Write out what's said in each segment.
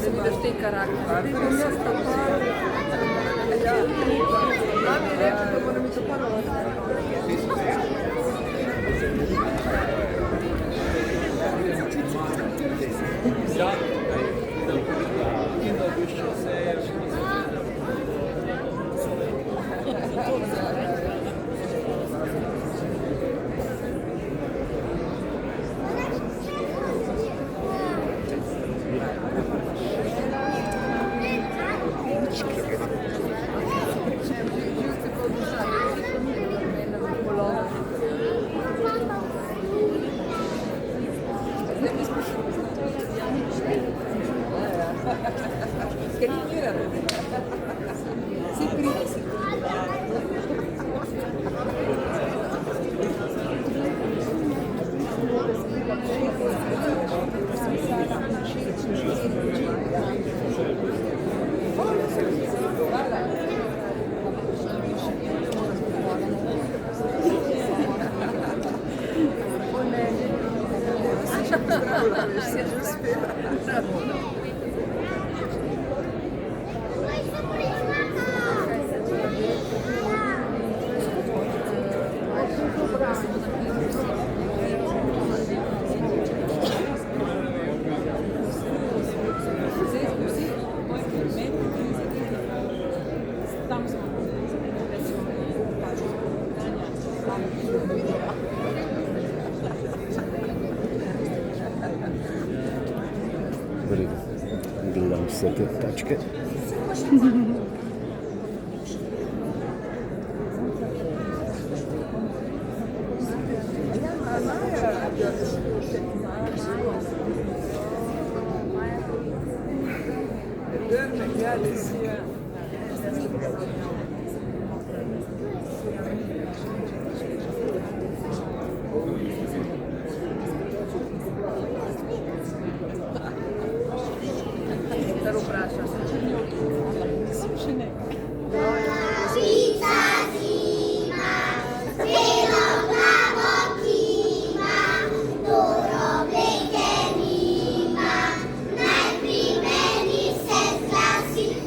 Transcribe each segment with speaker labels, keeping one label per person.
Speaker 1: da vidiš te karaktere. Vidim jaz to par. Ja. Mami je rekel, da moram iti prvo.
Speaker 2: Ja.
Speaker 3: Gledam vse te tačke.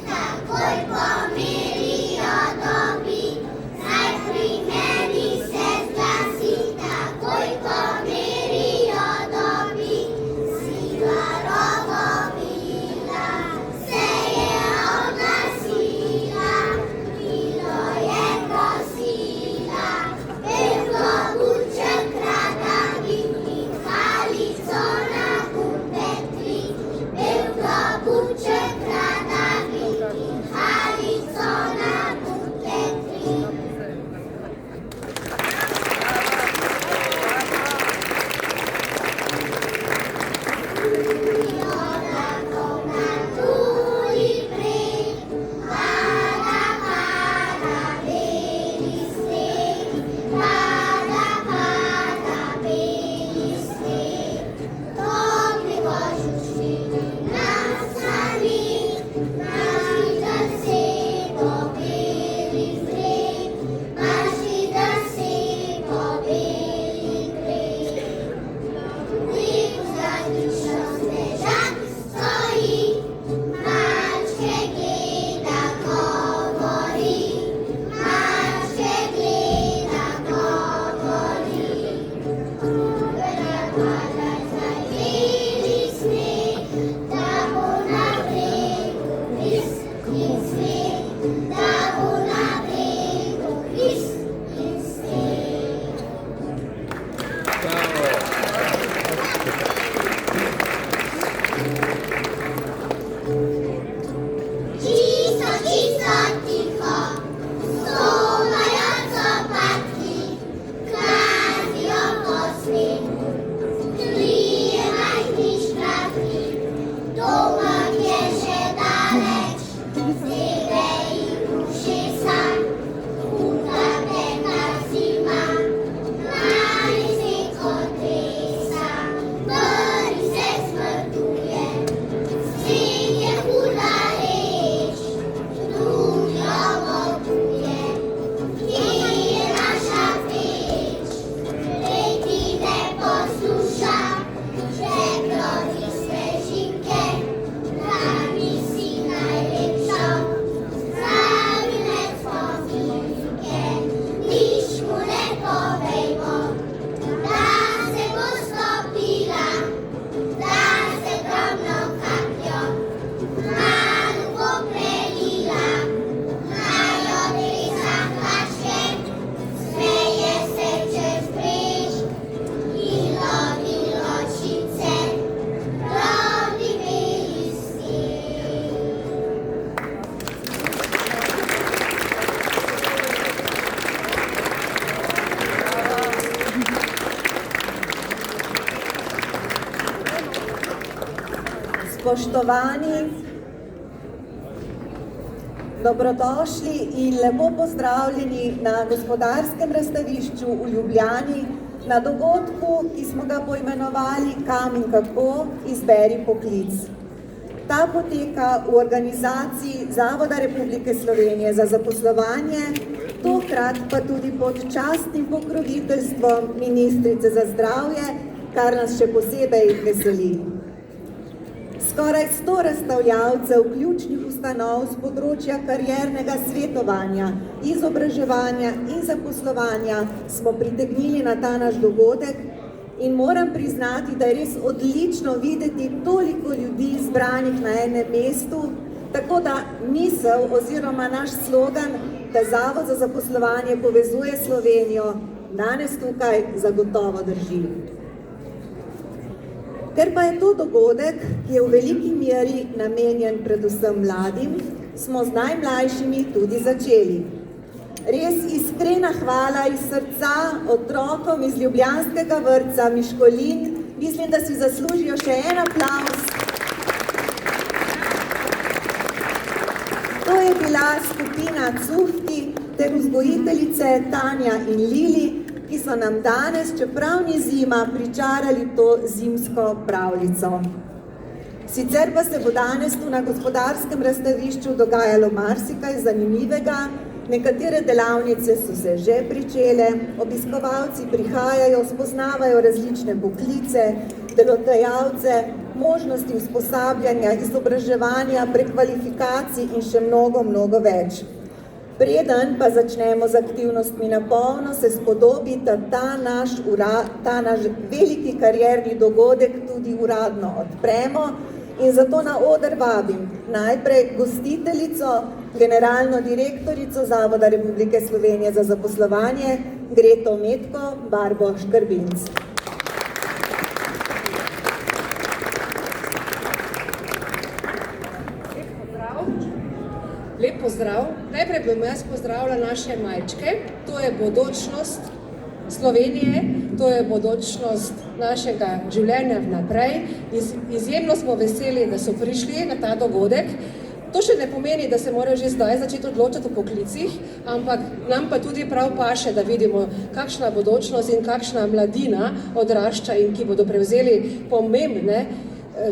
Speaker 4: Takoj pomirila Spoštovani, dobrodošli in lepo pozdravljeni na gospodarskem razstavišču v Ljubljani na dogodku, ki smo ga poimenovali Kam in kako, izberi poklic. Ta poteka v organizaciji Zavoda Republike Slovenije za zaposlovanje, tokrat pa tudi pod častnim pokroviteljstvom ministrice za zdravje, kar nas še posebej veseli. Skoraj 100 razstavljavcev ključnih ustanov z področja kariernega svetovanja, izobraževanja in zaposlovanja smo pritegnili na ta naš dogodek in moram priznati, da je res odlično videti toliko ljudi zbranih na enem mestu, tako da misel oziroma naš slogan, da Zavod za zaposlovanje povezuje Slovenijo, danes tukaj zagotovo drži. Ker pa je to dogodek, ki je v veliki meri namenjen predvsem mladim, smo z najmlajšimi tudi začeli. Res iskrena hvala iz srca otrokom iz ljubljanskega vrtca Miškolin. Mislim, da si zaslužijo še en aplavz. To je bila skupina Cufti ter vzgojiteljice Tanja in Lili, ki so nam danes, čeprav ni zima, pričarali to zimsko pravljico. Sicer pa se bo danes tu na gospodarskem razstavišču dogajalo marsikaj zanimivega, nekatere delavnice so se že pričele, obiskovalci prihajajo, spoznavajo različne poklice, delodajalce, možnosti usposabljanja, izobraževanja, prekvalifikacij in še mnogo več. Preden pa začnemo z aktivnostmi na polno, se spodobi, da ta naš veliki karierni dogodek tudi uradno odpremo in zato na oder vabim najprej gostiteljico, generalno direktorico Zavoda Republike Slovenije za zaposlovanje, Greto Metko Barbo Škrbinc.
Speaker 1: Lep pozdrav. Najprej bom jaz pozdravila naše majčke. To je bodočnost Slovenije, to je bodočnost našega življenja vnaprej. Izjemno smo veseli, da so prišli na ta dogodek. To še ne pomeni, da se morajo že zdaj začeti odločati o poklicih, ampak nam pa tudi prav paše, da vidimo, kakšna bodočnost in kakšna mladina odrašča in ki bodo prevzeli pomembne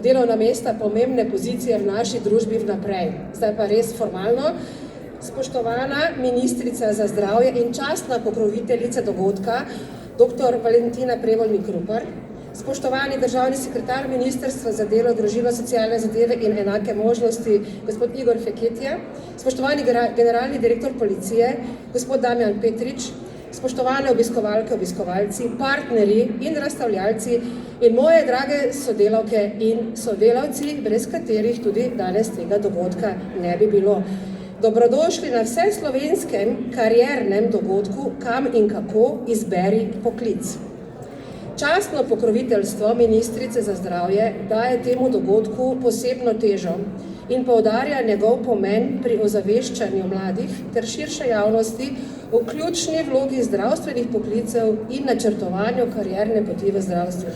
Speaker 1: delovna mesta, pomembne pozicije v naši družbi vnaprej. Zdaj pa res formalno. Spoštovana ministrica za zdravje in častna pokroviteljica dogodka, dr. Valentina Prevolnik Rupar, spoštovani državni sekretar Ministrstva za delo, družino, socialne zadeve in enake možnosti, gospod Igor Feketija, spoštovani generalni direktor policije, gospod Damjan Petrič, spoštovane obiskovalke, obiskovalci, partnerji in razstavljalci in moje drage sodelavke in sodelavci, brez katerih tudi danes tega dogodka ne bi bilo. Dobrodošli na vseslovenskem kariernem dogodku Kam in kako, izberi poklic. Častno pokroviteljstvo ministrice za zdravje daje temu dogodku posebno težo in poudarja njegov pomen pri ozaveščanju mladih ter širše javnosti v ključni vlogi zdravstvenih poklicev in načrtovanju karierne poti v zdravstvu.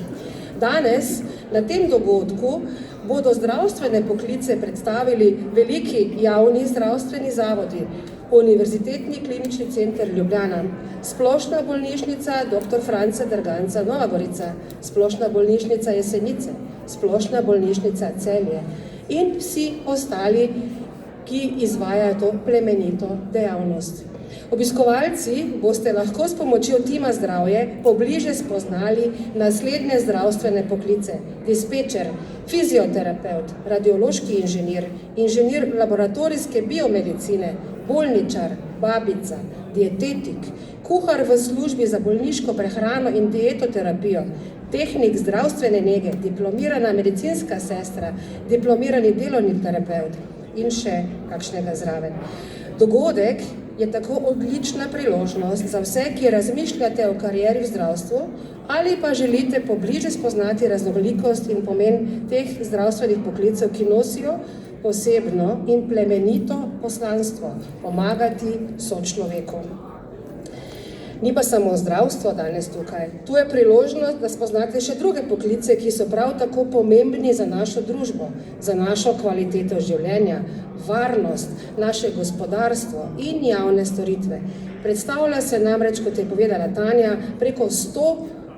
Speaker 1: Danes na tem dogodku bodo zdravstvene poklice predstavili veliki javni zdravstveni zavodi, Univerzitetni klinični center Ljubljana, Splošna bolnišnica dr. Franca Derganca Nova Gorica, Splošna bolnišnica Jesenice, Splošna bolnišnica Celje in vsi ostali, ki izvajajo to plemenito dejavnost. Obiskovalci boste lahko s pomočjo tima zdravje pobliže spoznali naslednje zdravstvene poklice: dispečer, fizioterapeut, radiološki inženir, inženir laboratorijske biomedicine, bolničar, babica, dietetik, kuhar v službi za bolniško prehrano in dietoterapijo, tehnik zdravstvene nege, diplomirana medicinska sestra, diplomirani delovni terapeut in še kakšnega zraven. Dogodek je tako odlična priložnost za vse, ki razmišljate o karieri v zdravstvu ali pa želite pobliže spoznati raznolikost in pomen teh zdravstvenih poklicev, ki nosijo posebno in plemenito poslanstvo: pomagati sočloveku. Ni pa samo zdravstvo danes tukaj. Tu je priložnost, da spoznate še druge poklice, ki so prav tako pomembni za našo družbo, za našo kvaliteto življenja, varnost, naše gospodarstvo in javne storitve. Predstavlja se namreč, kot je povedala Tanja, preko 100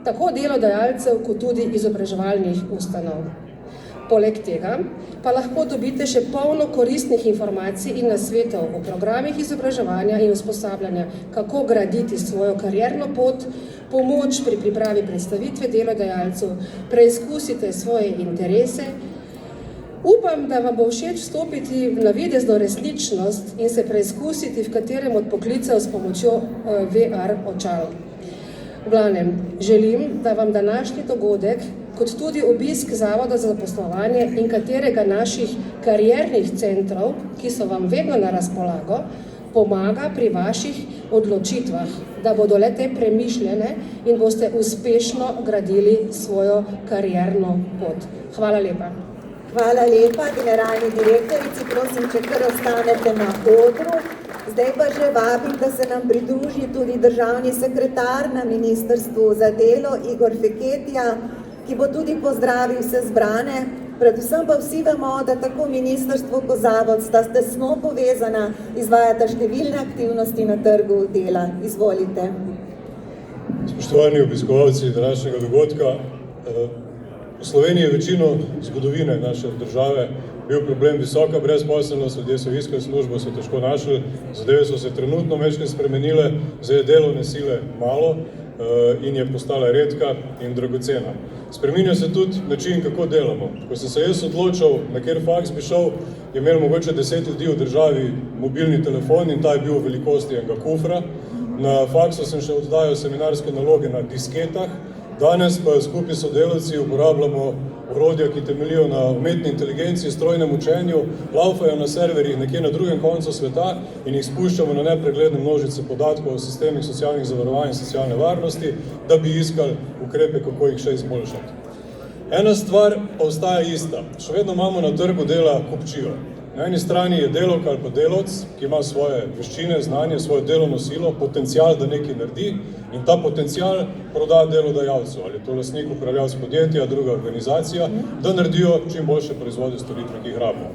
Speaker 1: tako delodajalcev, kot tudi izobraževalnih ustanov. Poleg tega pa lahko dobite še polno koristnih informacij in nasvetov o programih izobraževanja in usposabljanja, kako graditi svojo karierno pot, pomoč pri pripravi predstavitve delodajalcev, preizkusite svoje interese. Upam, da vam bo všeč vstopiti v navidezno resničnost in se preizkusiti v katerem od poklicev s pomočjo VR očal. V glavnem, želim, da vam današnji dogodek, kot tudi obisk Zavoda za zaposlovanje in katerega naših kariernih centrov, ki so vam vedno na razpolago, pomaga pri vaših odločitvah, da bodo le te premišljene in boste uspešno gradili svojo karierno pot. Hvala lepa.
Speaker 4: Hvala lepa, generalni direktorici, prosim, če kar ostanete na odru. Zdaj pa že vabim, da se nam pridruži tudi državni sekretar na Ministrstvu za delo, Igor Feketija, ki bo tudi pozdravil vse zbrane. Predvsem pa vsi vemo, da tako ministrstvo kot zavod sta tesno povezana, izvajata številne aktivnosti na trgu dela. Izvolite.
Speaker 5: Spoštovani obiskovalci današnjega dogodka, v Sloveniji je večino zgodovine naše države bil problem visoka brezposelnost, ljudje so iskali službo, so težko našli, zadeve so se trenutno večkrat spremenile, zdaj je delovne sile malo in je postala redka in dragocena. Spreminja se tudi način, kako delamo. Ko sem se jaz odločil, na kjer faks bi šel, je imel mogoče 10 ljudi v državi mobilni telefon in ta je bil v velikosti enega kufra. Na faksu sem še oddajal seminarske naloge na disketah, danes pa skupaj s sodelavci uporabljamo orodja, ki temeljijo na umetni inteligenciji, strojnem učenju, laufajo na serverjih nekje na drugem koncu sveta in jih spuščamo na nepregledne množice podatkov o sistemih socialnih zavarovanj in socialne varnosti, da bi iskali ukrepe, kako jih še izboljšati. Ena stvar pa ostaja ista. Še vedno imamo na trgu dela kupčijo. Na eni strani je delavka ali pa delavec, ki ima svoje veščine, znanje, svojo delovno silo, potencial, da nekaj naredi in ta potencial proda delodajalcu, ali je to lastnik, upravljavec podjetja, druga organizacija, da naredijo čim boljše proizvode, storitve, ki jih rabimo.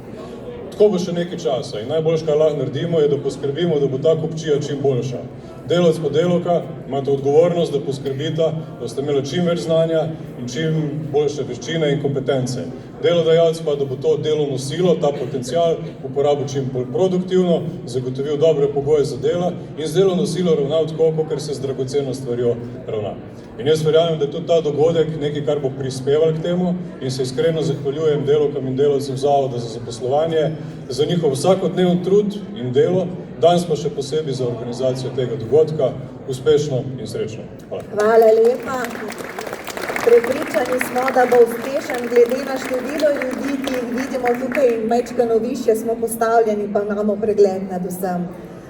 Speaker 5: Tako bo še nekaj časa in najboljše, kar lahko naredimo, je, da poskrbimo, da bo ta kupčija čim boljša. Delavec pa delavka imate odgovornost, da poskrbita, da boste imeli čim več znanja in čim boljše veščine in kompetence. Delodajalec pa, da bo to delovno silo, ta potencial uporabil čim bolj produktivno, zagotovil dobre pogoje za dela in z delovno silo ravnal tako, kot se z dragoceno stvarjo ravna. In jaz verjamem, da je tudi ta dogodek nekaj, kar bo prispeval k temu in se iskreno zahvaljujem delavkam in delavcem Zavoda za zaposlovanje za njihov vsakodnevni trud in delo, danes pa še posebej za organizacijo tega dogodka. Uspešno in srečno. Hvala.
Speaker 4: Hvala lepa. Prepričani smo, da bo uspešen glede na število ljudi, ki jih vidimo tukaj in majčkeno višje smo postavljeni, pa imamo pregled nad vsem.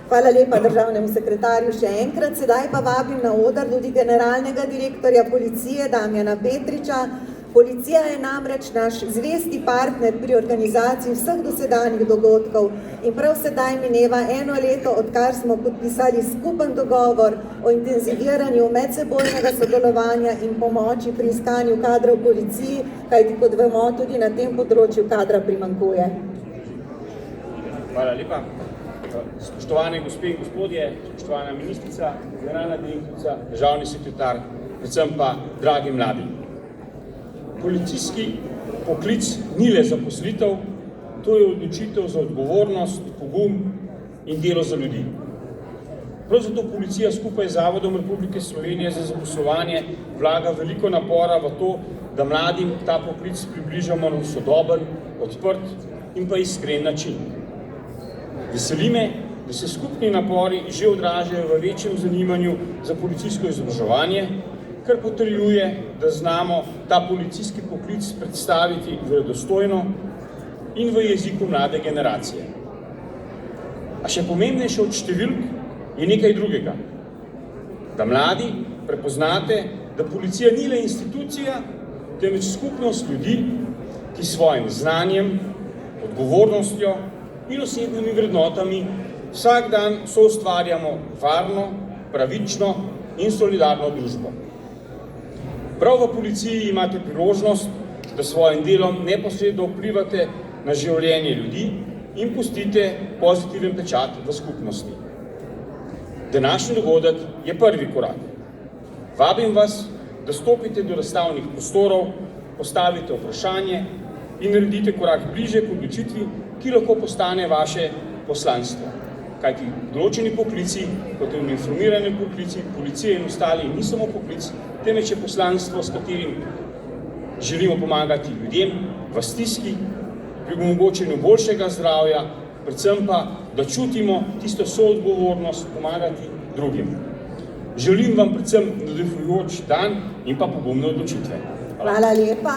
Speaker 4: Hvala lepa državnemu sekretarju še enkrat. Sedaj pa vabim na oder tudi generalnega direktorja policije Damjana Petriča. Policija je namreč naš zvesti partner pri organizaciji vseh dosedanjih dogodkov in prav sedaj mineva 1 leto, odkar smo podpisali skupen dogovor o intenziviranju medsebojnega sodelovanja in pomoči pri iskanju kadra v policiji, kajti kot vemo, tudi na tem področju kadra primanjkuje.
Speaker 2: Hvala lepa. Spoštovane gospe in gospodje, spoštovana ministrica, generalna direktorica, državni sekretar, predvsem pa dragi mladi. Policijski poklic ni le zaposlitev, to je odločitev za odgovornost, pogum in delo za ljudi. Prav zato policija skupaj z Zavodom Republike Slovenije za zaposlovanje vlaga veliko napora v to, da mladim ta poklic približamo na sodoben, odprt in pa iskren način. Veseli me, da se skupni napori že odražajo v večjem zanimanju za policijsko izobraževanje, kar potrjuje, da znamo ta policijski poklic predstaviti verodostojno in v jeziku mlade generacije. A še pomembnejše od številk je nekaj drugega. Da mladi prepoznate, da policija ni le institucija, temveč skupnost ljudi, ki s svojim znanjem, odgovornostjo in osebnimi vrednotami vsak dan soustvarjamo varno, pravično in solidarno družbo. Prav v policiji imate priložnost, da s svojim delom neposredno vplivate na življenje ljudi in pustite pozitiven pečat v skupnosti. Današnji dogodek je prvi korak. Vabim vas, da stopite do razstavnih prostorov, postavite vprašanje in naredite korak bliže k odločitvi, ki lahko postane vaše poslanstvo. Kajti določeni poklici, kot je uniformirani poklici, policije in ostali, ni samo poklic, temveč je poslanstvo, s katerim želimo pomagati ljudem v stiski, pri omogočenju boljšega zdravja, predvsem pa, da čutimo tisto soodgovornost pomagati drugim. Želim vam predvsem navdihujoč dan in pa pogumne odločitve.
Speaker 4: Hvala lepa.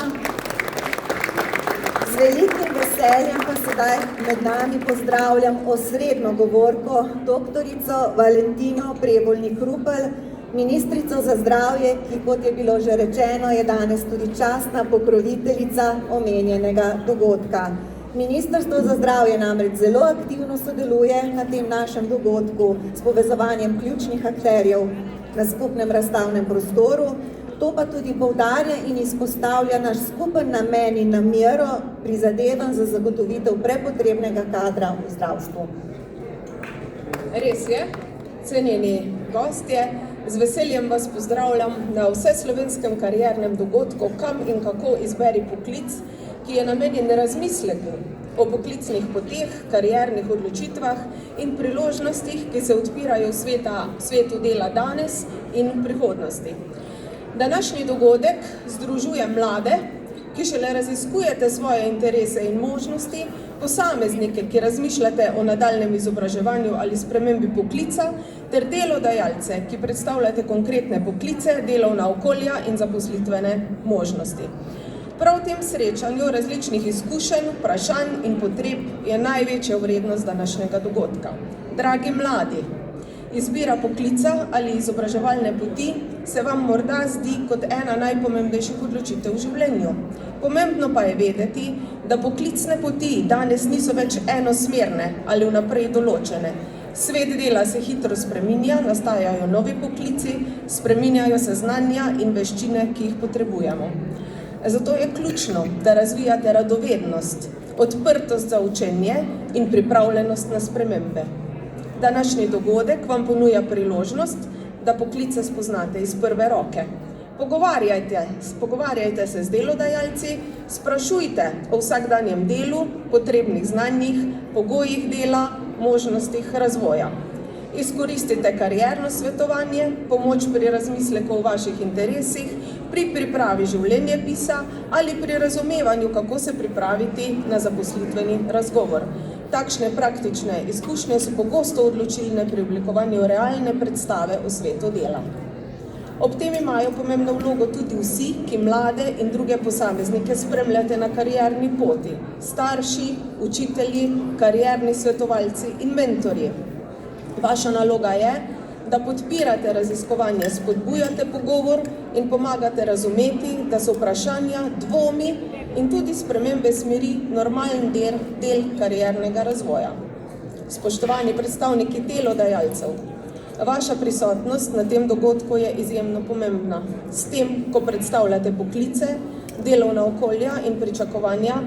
Speaker 4: Z velikim veseljem pa sedaj med nami pozdravljam osrednjo govorko, doktorico Valentino Prevolnik Rupel, ministrico za zdravje, ki, kot je bilo že rečeno, je danes tudi častna pokroviteljica omenjenega dogodka. Ministrstvo za zdravje namreč zelo aktivno sodeluje na tem našem dogodku s povezovanjem ključnih akterjev na skupnem razstavnem prostoru. To pa tudi poudarja in izpostavlja naš skupen namen in namero prizadevanj za zagotovitev prepotrebnega kadra v zdravstvu.
Speaker 1: Res je, cenjeni gostje, z veseljem vas pozdravljam na vseslovenskem kariernem dogodku Kam in kako izberi poklic, ki je namenjen razmisleku o poklicnih poteh, kariernih odločitvah in priložnostih, ki se odpirajo v svetu dela danes in v prihodnosti. Današnji dogodek združuje mlade, ki šele raziskujete svoje interese in možnosti, posameznike, ki razmišljate o nadaljnjem izobraževanju ali spremembi poklica, ter delodajalce, ki predstavljate konkretne poklice, delovna okolja in zaposlitvene možnosti. Prav v tem srečanju različnih izkušenj, vprašanj in potreb je največja vrednost današnjega dogodka. Dragi mladi, izbira poklica ali izobraževalne poti se vam morda zdi kot ena najpomembnejših odločitev v življenju. Pomembno pa je vedeti, da poklicne poti danes niso več enosmerne ali vnaprej določene. Svet dela se hitro spreminja, nastajajo novi poklici, spreminjajo se znanja in veščine, ki jih potrebujemo. Zato je ključno, da razvijate radovednost, odprtost za učenje in pripravljenost na spremembe. Današnji dogodek vam ponuja priložnost, da poklice spoznate iz prve roke. Pogovarjajte se z delodajalci, sprašujte o vsakdanjem delu, potrebnih znanjih, pogojih dela, možnostih razvoja. Izkoristite karierno svetovanje, pomoč pri razmisleku o vaših interesih, pri pripravi življenjepisa ali pri razumevanju, kako se pripraviti na zaposlitveni razgovor. Takšne praktične izkušnje so pogosto odločilne pri oblikovanju realne predstave o svetu dela. Ob tem imajo pomembno vlogo tudi vsi, ki mlade in druge posameznike spremljate na karierni poti. Starši, učitelji, karierni svetovalci in mentorji. Vaša naloga je, da podpirate raziskovanje, spodbujate pogovor in pomagate razumeti, da so vprašanja, dvomi in tudi spremembe smeri normalen del kariernega razvoja. Spoštovani predstavniki delodajalcev, vaša prisotnost na tem dogodku je izjemno pomembna. S tem, ko predstavljate poklice, delovna okolja in pričakovanja,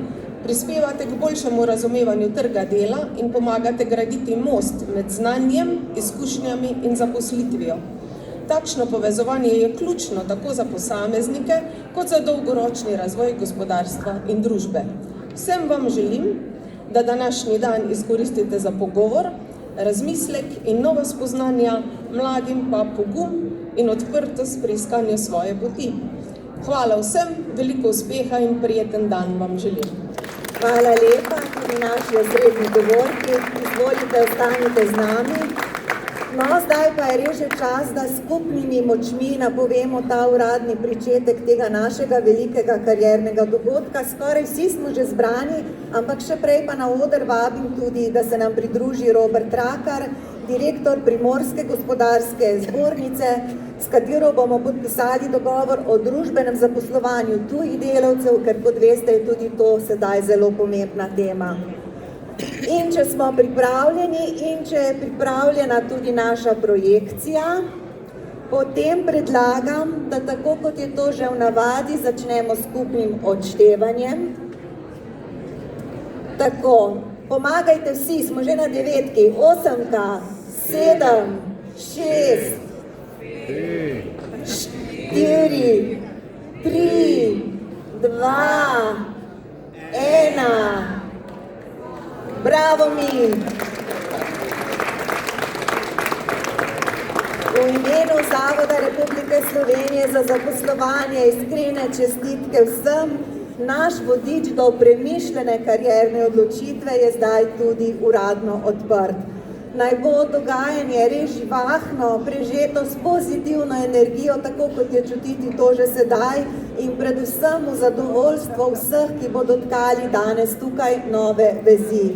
Speaker 1: prispevate k boljšemu razumevanju trga dela in pomagate graditi most med znanjem, izkušnjami in zaposlitvijo. Takšno povezovanje je ključno tako za posameznike, kot za dolgoročni razvoj gospodarstva in družbe. Vsem vam želim, da današnji dan izkoristite za pogovor, razmislek in nova spoznanja, mladim pa pogum in odprtost pri iskanju svoje poti. Hvala vsem, veliko uspeha in prijeten dan vam želim.
Speaker 4: Hvala lepa tudi naši osrednji govorki. Izvolite, ostanite z nami. No, zdaj pa je res že čas, da skupnimi močmi napovemo ta uradni pričetek tega našega velikega kariernega dogodka. Skoraj vsi smo že zbrani, ampak še prej pa na oder vabim tudi, da se nam pridruži Robert Rakar, direktor Primorske gospodarske zbornice, s katero bomo podpisali dogovor o družbenem zaposlovanju tujih delavcev, ker kot veste je tudi to sedaj zelo pomembna tema. In če smo pripravljeni in če je pripravljena tudi naša projekcija, Potem predlagam, da tako kot je to že v navadi, začnemo s skupnim odštevanjem. Tako, pomagajte vsi, smo že na 9, 8, 7, 6, 4, 3, 2, 1. Bravo mi! V imenu Zavoda Republike Slovenije za zaposlovanje iskrene čestitke vsem. Naš vodič do premišljene karierne odločitve je zdaj tudi uradno odprt. Naj bo dogajanje res živahno, prežeto s pozitivno energijo, tako kot je čutiti to že sedaj, in predvsem v zadovoljstvo vseh, ki bodo tkali danes tukaj nove vezi.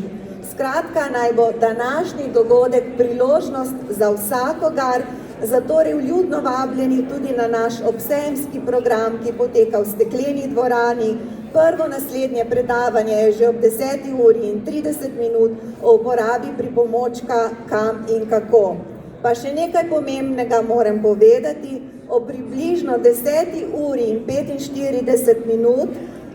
Speaker 4: Skratka, naj bo današnji dogodek priložnost za vsakogar, zatorej vljudno vabljeni tudi na naš obsejemski program, ki poteka v stekleni dvorani. Prvo naslednje predavanje je že ob 10:30 o uporabi pripomočka Kam in kako. Pa še nekaj pomembnega moram povedati. O približno 10:45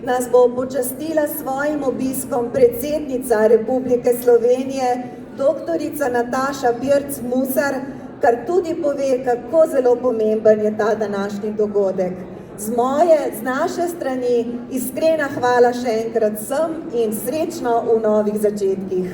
Speaker 4: nas bo počastila s svojim obiskom predsednica Republike Slovenije, doktorica Nataša Pirc Musar, kar tudi pove, kako zelo pomemben je ta današnji dogodek. Z naše strani iskrena hvala še enkrat vsem in srečno v novih začetkih.